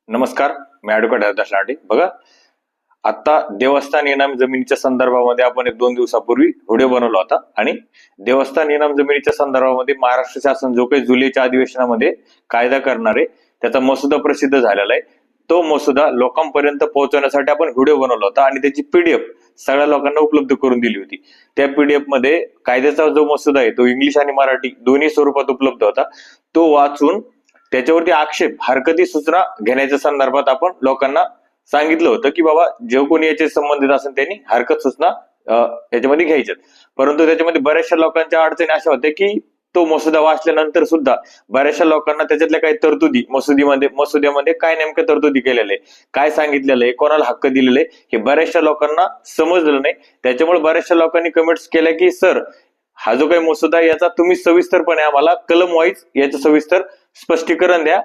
नमस्कार, मी ॲडव्होकेट हरदास लांडे. बघा, आता देवस्थान इनाम जमिनीच्या संदर्भामध्ये आपण 1-2 दिवसापूर्वी व्हिडिओ बनवला होता आणि देवस्थान इनाम जमिनीच्या संदर्भामध्ये महाराष्ट्र शासन जो काही जुलैच्या अधिवेशनामध्ये कायदा करणार आहे त्याचा मसुदा प्रसिद्ध झालेला आहे. तो मसुदा लोकांपर्यंत पोहोचवण्यासाठी आपण व्हिडिओ बनवला होता आणि त्याची पीडीएफ सगळ्या लोकांना उपलब्ध करून दिली होती. त्या पीडीएफ मध्ये कायद्याचा जो मसुदा आहे तो इंग्लिश आणि मराठी दोन्ही स्वरूपात उपलब्ध होता. तो वाचून त्याच्यावरती आक्षेप हरकती सूचना घेण्याच्या संदर्भात आपण लोकांना सांगितलं होतं की बाबा जे कोणी याचे संबंधित असेल त्यांनी हरकत सूचना याच्यामध्ये घ्यायच्यात. परंतु त्याच्यामध्ये बऱ्याचशा लोकांच्या अडचणी अशा होत्या की तो मसुदा वाचल्यानंतर सुद्धा बऱ्याचशा लोकांना त्याच्यातल्या काही तरतुदी मसुद्यामध्ये काय नेमक्या तरतुदी केलेल्या आहे, काय सांगितलेलं आहे, कोणाला हक्क दिलेले हे बऱ्याचशा लोकांना समजलं नाही. त्याच्यामुळे बऱ्याचशा लोकांनी कमेंट्स केल्या की सर, हा जो काही मसुदा याचा तुम्ही सविस्तरपणे आम्हाला कलम वाईज याचं सविस्तर स्पष्टीकरण द्या,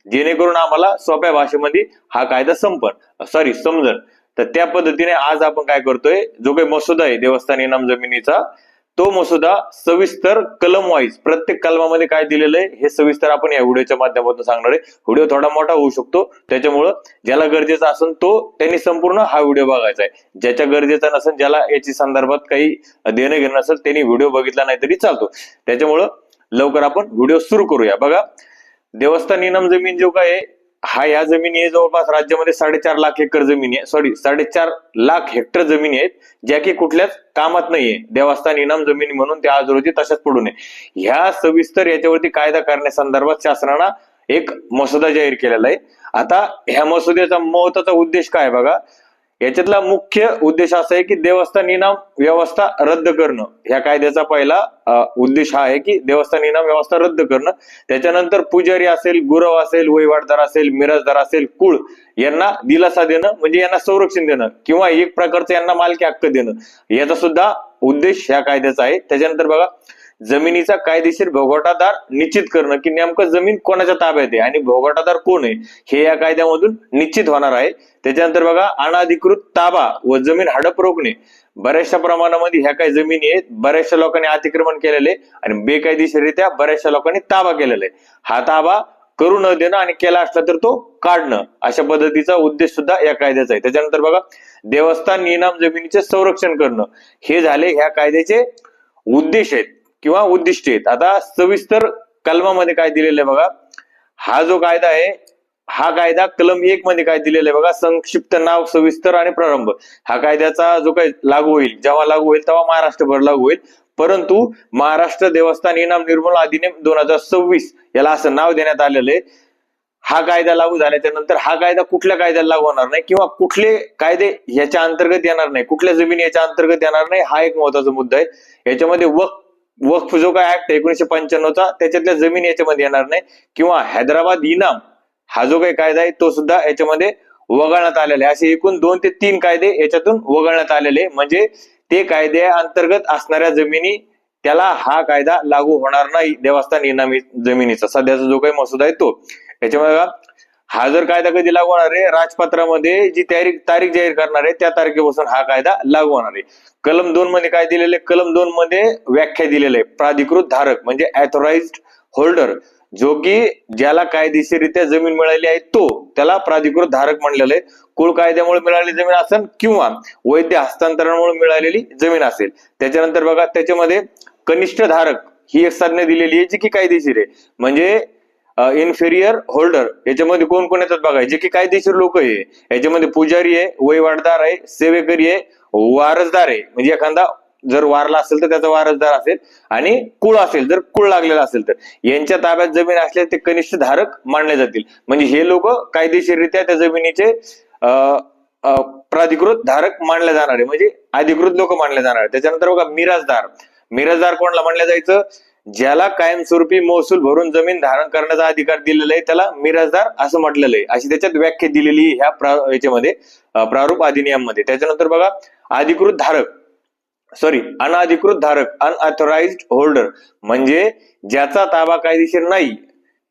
जेणेकरून आम्हाला सोप्या भाषेमध्ये हा कायदा समजन. तर त्या पद्धतीने आज आपण काय करतोय, जो काही मसुदा आहे देवस्थान इनाम जमिनीचा, तो मसुदा सविस्तर कलम वाईज प्रत्येक कलमामध्ये काय दिलेलं आहे हे सविस्तर आपण या व्हिडिओच्या माध्यमातून सांगणार आहे. व्हिडिओ थोडा मोठा होऊ शकतो, त्याच्यामुळं ज्याला गरजेचा असेल तो त्यांनी संपूर्ण हा व्हिडिओ बघायचा आहे. ज्याच्या गरजेचा नसेल, ज्याला याची संदर्भात काही देणं घेणं नसेल, त्यांनी व्हिडिओ बघितला नाही तरी चालतो. त्याच्यामुळं लवकर आपण व्हिडिओ सुरू करूया. बघा, देवस्थान इनाम जमीन जो काय हा या जमिनी जवळपास राज्यामध्ये 4.5 लाख एकर जमिनी आहे, 4.5 लाख हेक्टर जमिनी आहेत, ज्या की कुठल्याच कामात नाहीये. देवस्थान इनाम जमिनी म्हणून त्या आज रोजी तशाच पडू नये. ह्या सविस्तर याच्यावरती कायदा करण्यासंदर्भात शासनानं एक मसुदा जाहीर केलेला आहे. आता ह्या मसुद्याचा महत्वाचा उद्देश काय बघा, याच्यातला मुख्य उद्देश असा आहे की देवस्थान इनाम व्यवस्था रद्द करणं. ह्या कायद्याचा पहिला उद्देश हा आहे की देवस्थान इनाम व्यवस्था रद्द करणं. त्याच्यानंतर पुजारी असेल, गुरव असेल, वहिवाटदार असेल, मिराजदार असेल, कुळ यांना दिलासा देणं, म्हणजे यांना संरक्षण देणं किंवा एक प्रकारचं यांना मालकी हक्क देणं, याचा सुद्धा उद्देश ह्या कायद्याचा आहे. त्याच्यानंतर बघा, जमिनीचा कायदेशीर भोगवटादार निश्चित करणं, की नेमकं जमीन कोणाच्या ताब्यात आहे आणि भोगवटादार कोण आहे हे या कायद्यामधून निश्चित होणार आहे. त्याच्यानंतर बघा, अनाधिकृत ताबा व जमीन हडप रोखणे. बऱ्याचशा प्रमाणामध्ये ह्या काही जमिनी आहेत, बऱ्याचशा लोकांनी अतिक्रमण केलेले आणि बेकायदेशीररित्या बऱ्याचशा लोकांनी ताबा केलेला आहे. हा ताबा करू न देणं आणि केला असला तर तो काढणं, अशा पद्धतीचा उद्देश सुद्धा या कायद्याचा आहे. त्याच्यानंतर बघा, देवस्थान इनाम जमिनीचे संरक्षण करणं, हे झाले ह्या कायद्याचे उद्देश आहेत किंवा उद्दिष्ट आहेत. आता सविस्तर कलमामध्ये काय दिलेलं आहे बघा, हा जो कायदा आहे हा कायदा कलम 1 मध्ये काय दिलेलं आहे बघा, संक्षिप्त नाव, सविस्तर आणि प्रारंभ. हा कायद्याचा जो काही लागू होईल, जेव्हा लागू होईल तेव्हा महाराष्ट्रभर लागू होईल. परंतु महाराष्ट्र देवस्थान इनाम निर्मूलन अधिनियम 2026 याला असं नाव देण्यात आलेलं आहे. हा कायदा लागू झाल्याच्या नंतर हा कायदा कुठल्या कायद्याला लागू होणार नाही किंवा कुठले कायदे याच्या अंतर्गत येणार नाही, कुठल्या जमिनी याच्या अंतर्गत येणार नाही, हा एक महत्वाचा मुद्दा आहे. याच्यामध्ये वक्फ जो काय ऍक्ट 1995चा, त्याच्यातल्या जमीन याच्यामध्ये येणार नाही किंवा हैदराबाद इनाम हा जो काही कायदा आहे तो सुद्धा याच्यामध्ये वगळण्यात आलेला आहे. असे एकूण 2 ते 3 कायदे याच्यातून वगळण्यात आलेले, म्हणजे ते कायद्या अंतर्गत असणाऱ्या जमिनी त्याला हा कायदा लागू होणार नाही. देवस्थान इनामी जमिनीचा सध्याचा जो काही मसुदा आहे तो, याच्यामध्ये हा जर कायदा कधी लागू होणार आहे, राजपत्रामध्ये जी तारीख जाहीर करणार आहे त्या तारखेपासून हा कायदा लागू होणार आहे. कलम 2 मध्ये काय दिलेलं आहे, कलम 2 मध्ये व्याख्या दिलेलं आहे, प्राधिकृत धारक म्हणजे ऑथोराइज्ड होल्डर, जो की ज्याला कायदेशीररित्या जमीन मिळाली आहे तो त्याला प्राधिकृत धारक म्हणलेलं आहे. कुळ कायद्यामुळे मिळालेली जमीन असेल किंवा वैध हस्तांतरणामुळे मिळालेली जमीन असेल. त्याच्यानंतर बघा, त्याच्यामध्ये कनिष्ठ धारक ही एक संज्ञा दिलेली आहे जी की कायदेशीर आहे, म्हणजे इन्फेरियर होल्डर. याच्यामध्ये कोण कोण येतात बघा, जे की कायदेशीर लोक आहे. याच्यामध्ये पुजारी आहे, वहिवाटदार आहे, सेवेकरी आहे, वारसदार आहे, म्हणजे एखादा जर वारला असेल तर त्याचा वारसदार असेल, आणि कुळ असेल, जर कुळ लागलेला असेल तर यांच्या ताब्यात जमीन असल्यास ते कनिष्ठ धारक मानले जातील. म्हणजे हे लोक कायदेशीररित्या त्या जमिनीचे प्राधिकृत धारक मानले जाणार आहे, म्हणजे अधिकृत लोक मानले जाणार आहे. त्याच्यानंतर बघा, मिराजदार कोणाला मानलं जायचं, ज्याला कायमस्वरूपी महसूल भरून जमीन धारण करण्याचा अधिकार दिलेला आहे त्याला मिराजदार असं म्हटलेलं आहे, अशी त्याच्यात व्याख्या दिलेली ह्या याच्यामध्ये प्रारूप अधिनियम मध्ये. त्याच्यानंतर बघा, अनधिकृत धारक अनऑथोराइज्ड होल्डर, म्हणजे ज्याचा ताबा कायदेशीर नाही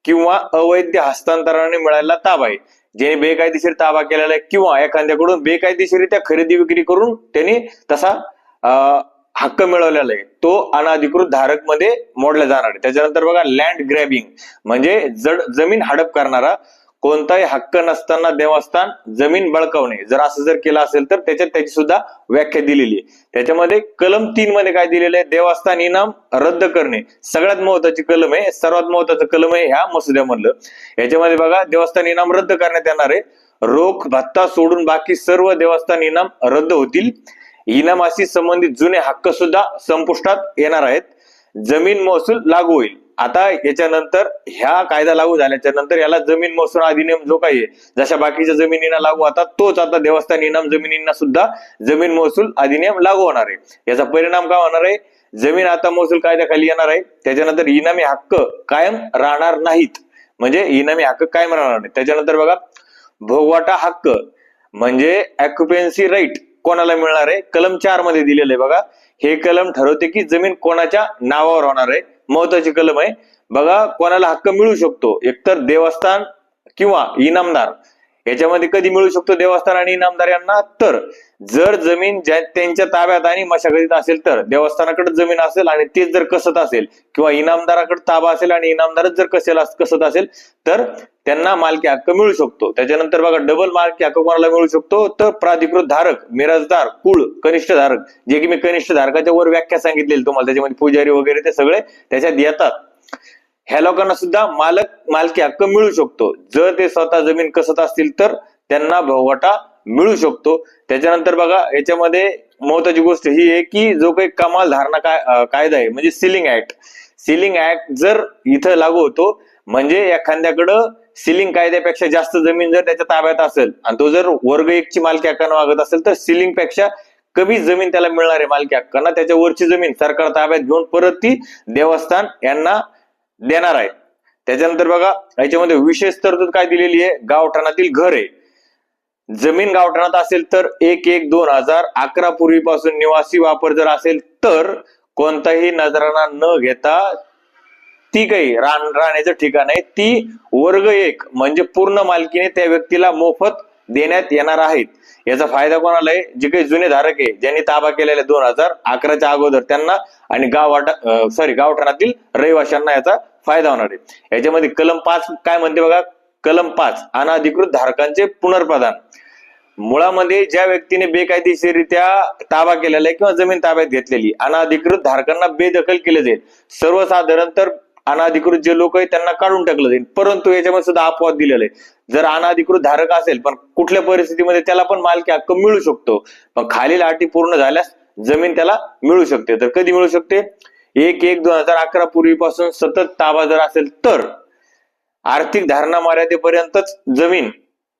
किंवा अवैध हस्तांतरणाने मिळालेला ताबा आहे, ज्याने बेकायदेशीर ताबा केलेला आहे किंवा एखाद्याकडून बेकायदेशीरित्या खरेदी विक्री करून त्यांनी तसा हक्क मिळवलेला आहे, तो अनधिकृत धारक मध्ये मोडला जाणार आहे. त्याच्यानंतर बघा, लँड ग्रॅबिंग म्हणजे जमीन हडप करणारा, कोणताही हक्क नसताना देवस्थान जमीन बळकावणे, जर असं जर केलं असेल तर त्याच्यात त्याची सुद्धा व्याख्या दिलेली आहे. त्याच्यामध्ये कलम 3 मध्ये काय दिलेलं आहे, देवस्थान इनाम रद्द करणे सगळ्यात महत्वाची कलम आहे, सर्वात महत्वाचं कलम आहे ह्या मसुद्यामधलं. याच्यामध्ये बघा देवस्थान इनाम रद्द करण्यात येणार आहे. रोख भत्ता सोडून बाकी सर्व देवस्थान इनाम रद्द होतील. इनामाशी संबंधित जुने हक्क सुद्धा संपुष्टात येणार आहेत. जमीन महसूल लागू होईल. आता याच्यानंतर ह्या कायदा लागू झाल्याच्या नंतर याला जमीन महसूल अधिनियम जो काही आहे, जशा बाकीच्या जमिनींना लागू होता तोच आता देवस्थान इनाम जमिनींना सुद्धा जमीन महसूल अधिनियम लागू होणार आहे. याचा परिणाम काय होणार आहे, जमीन आता महसूल कायद्याखाली येणार आहे. त्याच्यानंतर इनामी हक्क कायम राहणार नाहीत, म्हणजे इनामी हक्क कायम राहणार नाही. त्याच्यानंतर बघा भोगवाटा हक्क म्हणजे ऑक्युपेन्सी राईट कोणाला मिळणार आहे, कलम 4 मध्ये दिलेलं आहे. बघा हे कलम ठरवते की जमीन कोणाच्या नावावर होणार आहे. महत्वाची कलम आहे. बघा कोणाला हक्क मिळू शकतो, एकतर देवस्थान किंवा इनामदार. याच्यामध्ये कधी मिळू शकतो देवस्थान आणि इनामदार यांना, तर जर जमीन त्यांच्या ताब्यात आणि मशागतीत असेल तर देवस्थानाकडे जमीन असेल आणि तेच जर कसत असेल, किंवा इनामदाराकडे ताबा असेल आणि इनामदारच जर कसत असेल तर त्यांना मालकी हक्क मिळू शकतो. त्याच्यानंतर बघा डबल मालकी हक्क कोणाला मिळू शकतो, तर प्राधिकृत धारक, मिराजदार, कुळ, कनिष्ठ धारक, जे की मी कनिष्ठ धारकाच्या वर व्याख्या सांगितलेली तुम्हाला, त्याच्यामध्ये पुजारी वगैरे ते सगळे त्याच्यात येतात. ह्या लोकांना सुद्धा मालकी हक्क मिळू शकतो. जर ते स्वतः जमीन कसत असतील तर त्यांना भोगवटा मिळू शकतो. त्याच्यानंतर बघा याच्यामध्ये महत्वाची गोष्ट ही आहे की जो काही कमाल धारणा कायदा आहे म्हणजे सिलिंग ऍक्ट जर इथं लागू होतो, म्हणजे एखाद्याकडं सिलिंग कायद्यापेक्षा जास्त जमीन जर त्याच्या ताब्यात असेल आणि तो जर वर्ग 1 ची मालकी हक्कानं मागत असेल तर सिलिंग पेक्षा कमी जमीन त्याला मिळणार आहे मालकी हक्कांना. त्याच्या वरची जमीन सरकार ताब्यात घेऊन परत ती देवस्थान यांना देणार आहे. त्याच्यानंतर बघा याच्यामध्ये विशेष तरतूद काय दिलेली आहे, गावठाणातील घर आहे. जमीन गावठाणात असेल तर 1/1/2011 पूर्वीपासून निवासी वापर जर असेल तर कोणताही नजराणा न घेता ती काही राहण्याचं ठिकाण आहे ती वर्ग 1 म्हणजे पूर्ण मालकीने त्या व्यक्तीला मोफत देण्यात येणार आहेत. याचा फायदा कोणाला आहे, जे काही जुने धारक आहे ज्यांनी ताबा केलेला 2011च्या अगोदर त्यांना आणि गावठाणातील रहिवाशांना याचा फायदा होणार आहे. याच्यामध्ये कलम 5 काय म्हणते बघा, कलम 5 अनाधिकृत धारकांचे पुनर्प्रदान. मुळामध्ये ज्या व्यक्तीने बेकायदेशीररित्या ताबा केलेला आहे किंवा जमीन ताब्यात घेतलेली, अनाधिकृत धारकांना बेदखल केले जाईल. सर्वसाधारण तर अनाधिकृत जे लोक आहेत त्यांना काढून टाकलं जाईल, परंतु याच्यामध्ये सुद्धा अपवाद दिलेला आहे. जर अनाधिकृत धारक असेल पण कुठल्या परिस्थितीमध्ये त्याला पण मालकी हक्क मिळू शकतो, पण खालील अटी पूर्ण झाल्यास जमीन त्याला मिळू शकते. तर कधी मिळू शकते, 1/1/2011 पूर्वीपासून सतत ताबा जर असेल तर आर्थिक धारणा मर्यादेपर्यंतच जमीन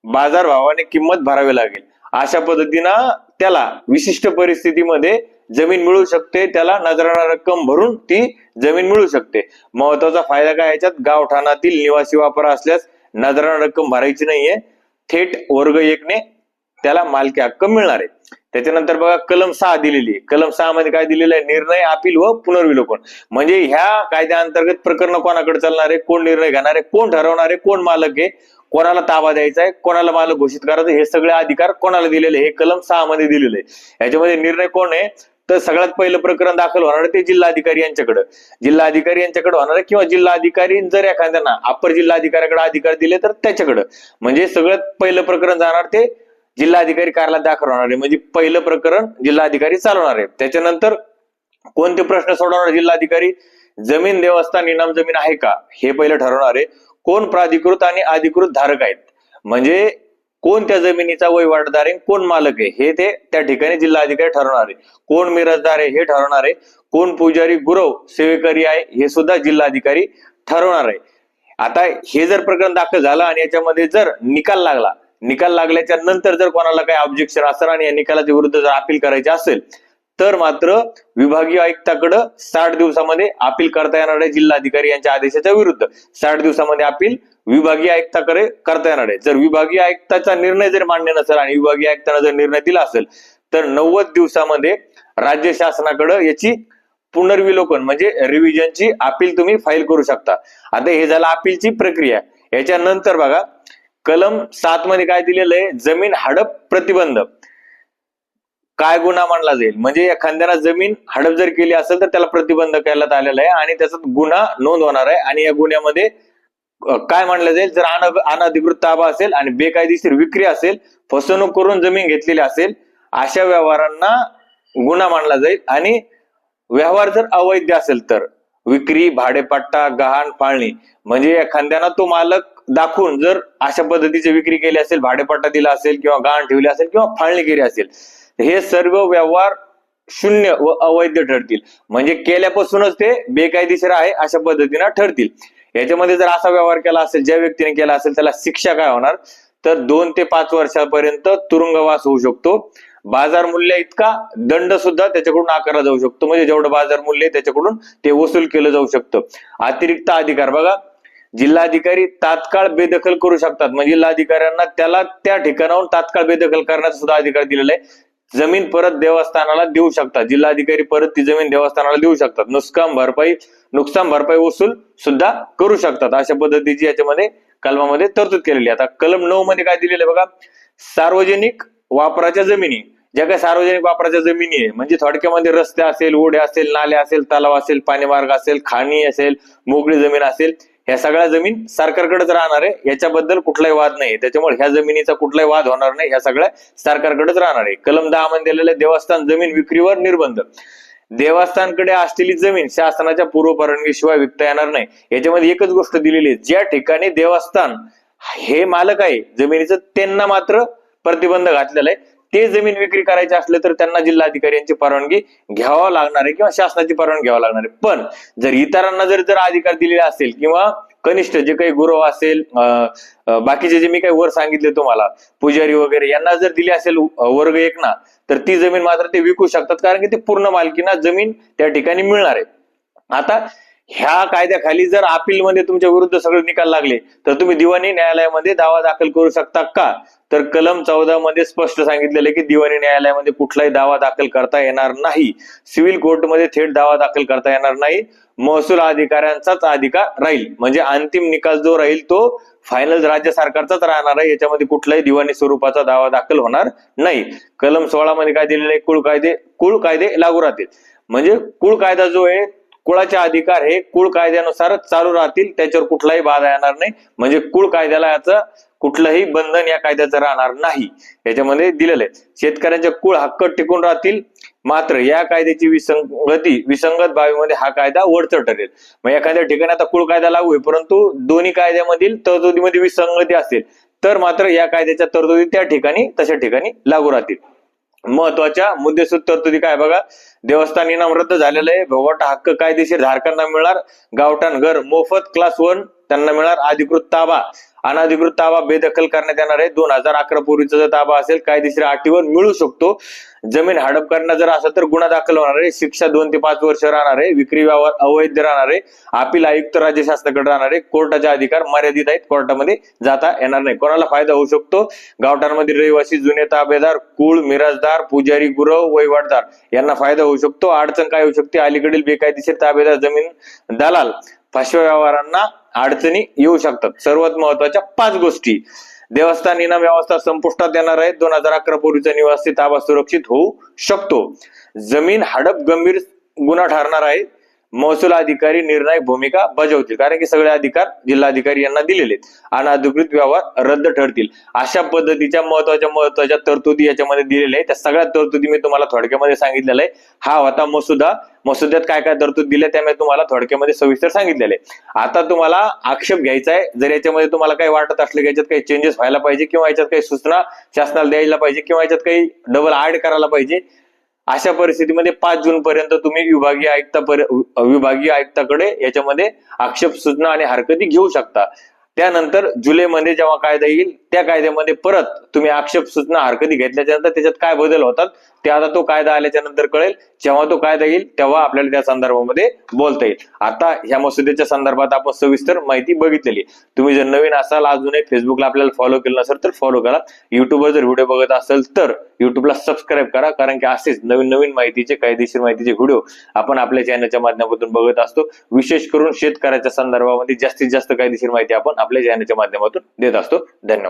बाजारभावाने किंमत भरावी लागेल. अशा पद्धतीनं त्याला विशिष्ट परिस्थितीमध्ये जमीन मिळू शकते, त्याला नजराणा रक्कम भरून ती जमीन मिळू शकते. महत्वाचा फायदा काय याच्यात, गावठाणातील निवासी वापर असल्यास नजराणा रक्कम भरायची नाहीये, थेट वर्ग 1 ने त्याला मालकी हक्क मिळणार आहे. त्याच्यानंतर बघा कलम 6 दिलेली आहे. कलम 6 मध्ये काय दिलेलं आहे, निर्णय, अपील व पुनर्विलोकन. म्हणजे ह्या कायद्याअंतर्गत प्रकरण कोणाकडे चालणार आहे, कोण निर्णय घेणार आहे, कोण ठरवणार आहे, कोण मालक आहे, कोणाला ताबा द्यायचा आहे, कोणाला मालक घोषित करायचं, हे सगळे अधिकार कोणाला दिलेले हे कलम 6 मध्ये दिलेले आहे. याच्यामध्ये निर्णय कोण आहे, तर सगळ्यात पहिलं प्रकरण दाखल होणार ते जिल्हाधिकारी यांच्याकडे होणार आहे, किंवा जिल्हाधिकारी जर एखाद्याना अप्पर जिल्हाधिकाऱ्याकडे अधिकार दिले तर त्याच्याकडे, म्हणजे सगळ्यात पहिलं प्रकरण जाणार ते जिल्हाधिकारी कार्यालयात दाखल होणार आहे. म्हणजे पहिलं प्रकरण जिल्हाधिकारी चालवणार आहे. त्याच्यानंतर कोणते प्रश्न सोडवणार जिल्हाधिकारी, जमीन देवस्थान इनाम जमीन आहे का हे पहिलं ठरवणार आहे. कोण प्राधिकृत आणि अधिकृत धारक आहेत, म्हणजे कोण त्या जमिनीचा वहिवाटदार आहे, कोण मालक आहे हे ते त्या ठिकाणी जिल्हाधिकारी ठरवणार आहे. कोण मिराजदार आहे हे ठरवणार आहे. कोण पुजारी, गुरव, सेवेकरी आहे हे सुद्धा जिल्हाधिकारी ठरवणार आहे. आता हे जर प्रकरण दाखल झालं आणि याच्यामध्ये जर निकाल लागल्याच्या नंतर जर कोणाला काही ऑब्जेक्शन असेल आणि या निकालाच्या विरुद्ध जर अपील करायचे असेल तर मात्र विभागीय आयुक्ताकडे 60 दिवसामध्ये अपील करता येणार आहे. जिल्हाधिकारी यांच्या आदेशाच्या विरुद्ध 60 दिवसामध्ये अपील विभागीय आयुक्ताकडे करता येणार आहे. जर विभागीय आयुक्ताचा निर्णय जर मान्य नसेल आणि विभागीय आयुक्ताने जर निर्णय दिला असेल तर 90 दिवसामध्ये राज्य शासनाकडे याची पुनर्विलोकन म्हणजे रिव्हिजनची अपील तुम्ही फाईल करू शकता. आता हे झालं अपीलची प्रक्रिया. याच्यानंतर बघा कलम 7 मध्ये काय दिलेलं आहे, जमीन हडप प्रतिबंध. काय गुन्हा मानला जाईल, म्हणजे एखाद्याला जमीन हडप जर केली असेल तर त्याला प्रतिबंध करण्यात आलेला आहे आणि त्याचा गुन्हा नोंद होणार आहे आणि या गुन्ह्यामध्ये काय मानलं जाईल, जर अनधिकृत ताबा असेल आणि बेकायदेशीर विक्री असेल, फसवणूक करून जमीन घेतलेली असेल, अशा व्यवहारांना गुन्हा मानला जाईल. आणि व्यवहार जर अवैध असेल तर विक्री, भाडेपट्टा, गहाण, फाळणी, म्हणजे एखाद्यानं तो मालक दाखवून जर अशा पद्धतीची विक्री केली असेल, भाडेपट्टा दिला असेल किंवा गहाण ठेवली असेल किंवा फाळणी केली असेल, हे सर्व व्यवहार शून्य व अवैध ठरतील. म्हणजे केल्यापासूनच ते बेकायदेशीर आहे अशा पद्धतीने ठरतील. याच्यामध्ये जर असा व्यवहार केला असेल, ज्या व्यक्तीने केला असेल, त्याला शिक्षा काय होणार, तर 2 ते 5 वर्षापर्यंत तुरुंगवास होऊ शकतो. बाजार मूल्य इतका दंड सुद्धा त्याच्याकडून आकारला जाऊ शकतो. म्हणजे जेवढं बाजार मूल्य आहे त्याच्याकडून ते वसूल केलं जाऊ शकतं. अतिरिक्त अधिकार बघा, जिल्हाधिकारी तात्काळ बेदखल करू शकतात. म्हणजे जिल्हाधिकाऱ्यांना त्याला त्या ठिकाणाहून तात्काळ बेदखल करण्याचा सुद्धा अधिकार दिलेला आहे. जमीन परत देवस्थानाला देऊ शकतात. जिल्हाधिकारी परत ती जमीन देवस्थानाला देऊ शकतात. नुकसान भरपाई वसूल सुद्धा करू शकतात. अशा पद्धतीची याच्यामध्ये कलमामध्ये तरतूद केलेली. आता कलम 9 मध्ये काय दिलेलं आहे बघा, सार्वजनिक वापराच्या जमिनी, ज्या काही सार्वजनिक वापराच्या जमिनी आहे, म्हणजे थोडक्यामध्ये रस्ते असेल, ओढे असेल, नाले असेल, तलाव असेल, पाणीमार्ग असेल, खाणी असेल, मोकळी जमीन असेल, ह्या सगळ्या जमीन सरकारकडेच राहणार आहे. याच्याबद्दल कुठलाही वाद नाही. त्याच्यामुळे ह्या जमिनीचा कुठलाही वाद होणार नाही. ह्या सगळ्या सरकारकडेच राहणार आहे. कलम 10 मध्ये दिलेले देवस्थान जमीन विक्रीवर निर्बंध. देवस्थानकडे असलेली जमीन शासनाच्या पूर्व परवानगीशिवाय विकता येणार नाही. याच्यामध्ये एकच गोष्ट दिलेली आहे, ज्या ठिकाणी देवस्थान हे मालक आहे जमिनीचं, त्यांना मात्र प्रतिबंध घातलेला आहे. ते जमीन विक्री करायची असले तर त्यांना जिल्हाधिकाऱ्यांची परवानगी घ्यावा लागणार आहे किंवा शासनाची परवानगी घ्यावा लागणार आहे. पण जर इतरांना जर अधिकार दिलेला असेल किंवा कनिष्ठ जे काही गुरव असेल, बाकीचे जे मी काही वर सांगितले तुम्हाला, पुजारी वगैरे, यांना जर दिली असेल वर्ग 1 ना, तर ती जमीन मात्र ते विकू शकतात. कारण की ते पूर्ण मालकीना जमीन त्या ठिकाणी मिळणार आहे. आता ह्या कायद्याखाली जर अपील मध्ये तुमच्या विरुद्ध सगळे निकाल लागले तर तुम्ही दिवाणी न्यायालयामध्ये दावा दाखल करू शकता का, तर कलम 14 मध्ये स्पष्ट सांगितलेलं आहे की दिवाणी न्यायालयामध्ये कुठलाही दावा दाखल करता येणार नाही. सिव्हिल कोर्टमध्ये थेट दावा दाखल करता येणार नाही. महसूल अधिकाऱ्यांचाच अधिकार राहील. म्हणजे अंतिम निकाल जो राहील तो फायनल राज्य सरकारचाच राहणार आहे. याच्यामध्ये कुठलाही दिवाणी स्वरूपाचा दावा दाखल होणार नाही. कलम 16 मध्ये काय दिलेलं आहे, कुळ कायदे लागू राहतील. म्हणजे कुळ कायदा जो आहे, कुळाचे अधिकार हे कुळ कायद्यानुसारच चालू राहतील. त्याच्यावर कुठलाही बाधा येणार नाही. म्हणजे कुळ कायद्याला याचं कुठलंही बंधन या कायद्याचं राहणार नाही. याच्यामध्ये दिलेलं आहे शेतकऱ्यांचे कुळ हक्क टिकून राहतील. मात्र या कायद्याची विसंगत बाबीमध्ये हा कायदा वरचढ ठरेल. मग एखाद्या ठिकाणी आता कुळ कायदा लागू आहे, परंतु दोन्ही कायद्यामधील तरतुदीमध्ये विसंगती असेल तर मात्र या कायद्याच्या तरतुदी त्या ठिकाणी तशा ठिकाणी लागू राहतील. महत्वाच्या मुद्देसूद तरतुदी काय बघा, देवस्थान इनाम रद्द झालेलं आहे. भोगवटा हक्क कायदेशीर धारकांना मिळणार. गावठाण घर मोफत क्लास 1 त्यांना मिळणार. अधिकृत ताबा, अनधिकृत ताबा बेदखल करण्यात येणार आहे. 2011 पूर्वीचा जर ताबा असेल कायदेशीर अटीवर मिळू शकतो. जमीन हडप करणं जर असेल तर गुन्हा दाखल होणार आहे. शिक्षा 2 ते 5 वर्ष राहणार आहे. विक्री व्यवहार अवैध राहणार आहे. अपील आयुक्त राज्य शासनाकडे राहणार आहे. कोर्टाचे अधिकार मर्यादित आहेत. कोर्टामध्ये जाता येणार नाही. कोणाला फायदा होऊ शकतो, गावठाणमधील रहिवासी, जुने ताबेदार, कुळ, मिराजदार, पुजारी, गुरव, वहिवाटदार यांना फायदा होऊ शकतो. अडचण काय होऊ शकते, अलीकडील बेकायदेशीर ताबेदार, जमीन दलाल, फसव्या व्यवहारांना अडचणी येऊ शकतात. सर्वात महत्वाच्या 5 गोष्टी, देवस्थान इनाम व्यवस्था संपुष्टात येणार आहे. 2011 पूर्वीचा निवासी ताबा सुरक्षित होऊ शकतो. जमीन हडप गंभीर गुन्हा ठरणार आहे. महसूल अधिकारी निर्णायक भूमिका बजावतील, कारण की सगळे अधिकार जिल्हाधिकारी यांना दिलेले आहेत. अनधिकृत व्यवहार रद्द ठरतील. अशा पद्धतीच्या महत्वाच्या तरतुदी याच्यामध्ये दिलेल्या आहेत. त्या सगळ्या तरतुदी मी तुम्हाला थोडक्यामध्ये सांगितलेलं आहे. हा होता मसुदा. मसुद्यात काय काय तरतूद दिल्या त्यामुळे तुम्हाला थोडक्यामध्ये सविस्तर सांगितलेलं आहे. आता तुम्हाला आक्षेप घ्यायचा आहे. जर याच्यामध्ये तुम्हाला काही वाटत असलं की याच्यात काही चेंजेस व्हायला पाहिजे किंवा याच्यात काही सूचना शासनाला द्यायला पाहिजे किंवा याच्यात काही डबल ऍड करायला पाहिजे, अशा परिस्थितीमध्ये 5 जून पर्यंत तुम्ही विभागीय आयुक्ताकडे याच्यामध्ये आक्षेप, सूचना आणि हरकती घेऊ शकता. त्यानंतर जुलैमध्ये जेव्हा कायदा येईल त्या कायद्यामध्ये परत तुम्ही आक्षेप, सूचना, हरकती घेतल्याच्या नंतर त्याच्यात काय बदल होतात ते आता तो कायदा आल्याच्या नंतर कळेल. जेव्हा तो कायदा येईल तेव्हा आपल्याला त्या संदर्भामध्ये बोलता येईल. आता ह्या मसुद्याच्या संदर्भात आपण सविस्तर माहिती बघितलेली. तुम्ही जर नवीन असाल, अजूनही फेसबुकला आपल्याला फॉलो केलं नसेल तर फॉलो करा. युट्यूबवर जर व्हिडिओ बघत असेल तर युट्यूबला सबस्क्राईब करा, कारण की असेच नवीन माहितीचे, कायदेशीर माहितीचे व्हिडिओ आपण आपल्या चॅनलच्या माध्यमातून बघत असतो. विशेष करून शेतकऱ्याच्या संदर्भामध्ये जास्तीत जास्त कायदेशीर माहिती आपण आपल्या चॅनलच्या माध्यमातून देत असतो. धन्यवाद.